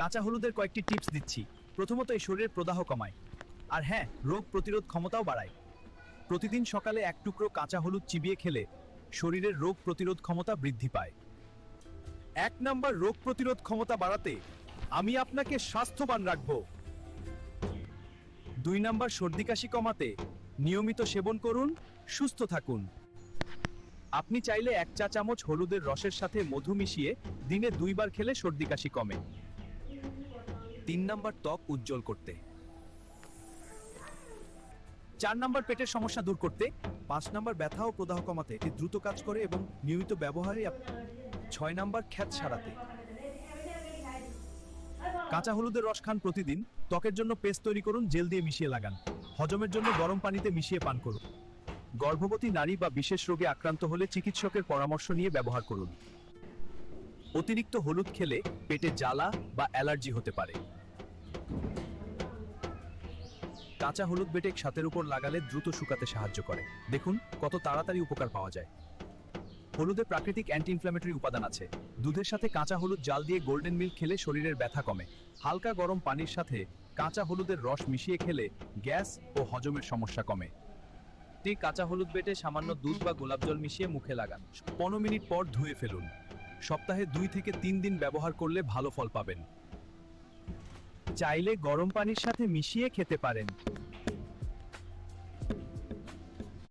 কাঁচা হলুদের কয়েকটি টিপস দিচ্ছি। প্রথমত, এই শরীরের প্রদাহ কমায়, আর হ্যাঁ, রোগ প্রতিরোধ ক্ষমতাও বাড়ায়। প্রতিদিন সকালে এক টুকরো কাঁচা হলুদ চিবিয়ে খেলে শরীরের রোগ প্রতিরোধ ক্ষমতা বৃদ্ধি পায়। 1 নম্বর, রোগ প্রতিরোধ ক্ষমতা বাড়াতে আমি আপনাকে স্বাস্থ্যবান রাখব। 2 নম্বর, সর্দি কাশি কমাতে নিয়মিত সেবন করুন, সুস্থ থাকুন। আপনি চাইলে 1 চা চামচ হলুদের রসের সাথে মধু মিশিয়ে দিনে 2 বার খেলে সর্দি কাশি কমে। 3 নম্বর, ত্বক উজ্জ্বল করতে। 4 নম্বর, পেটের সমস্যা দূর করতে। 5 নম্বর, ব্যথা ও প্রদাহ কমাতে এটি দ্রুত কাজ করে এবং নিয়মিত ব্যবহারে। 6 নম্বর, খ্যাত সারাতে। কাঁচা হলুদের রস খান প্রতিদিন। ত্বকের জন্য পেস্ট তৈরি করুন, জেল দিয়ে মিশিয়ে লাগান। হজমের জন্য গরম পানিতে মিশিয়ে পান করুন। গর্ভবতী নারী বা বিশেষ রোগে আক্রান্ত হলে চিকিৎসকের পরামর্শ নিয়ে ব্যবহার করুন। অতিরিক্ত হলুদ খেলে পেটে জ্বালা বা অ্যালার্জি হতে পারে। কাঁচা হলুদ বেটে ছাতের উপর লাগালে দ্রুত শুকাতে সাহায্য করে। দেখুন কত তাড়াতাড়ি উপকার পাওয়া যায়। হলুদে প্রাকৃতিক অ্যান্টি ইনফ্ল্যামেটরি উপাদান আছে। দুধের সাথে কাঁচা হলুদ জাল দিয়ে গোল্ডেন মিল্ক খেলে শরীরের ব্যথা কমে। হালকা গরম পানির সাথে কাঁচা হলুদের রস মিশিয়ে খেলে গ্যাস ও হজমের সমস্যা কমে। কাঁচা হলুদ বেটে সামান্য দুধ বা গোলাপ জল মিশিয়ে মুখে লাগান। 15 মিনিট পর ধুয়ে ফেলুন। সপ্তাহে 2 থেকে 3 দিন ব্যবহার করলে ভালো ফল পাবেন। চাইলে গরম পানির সাথে মিশিয়ে খেতে পারেন।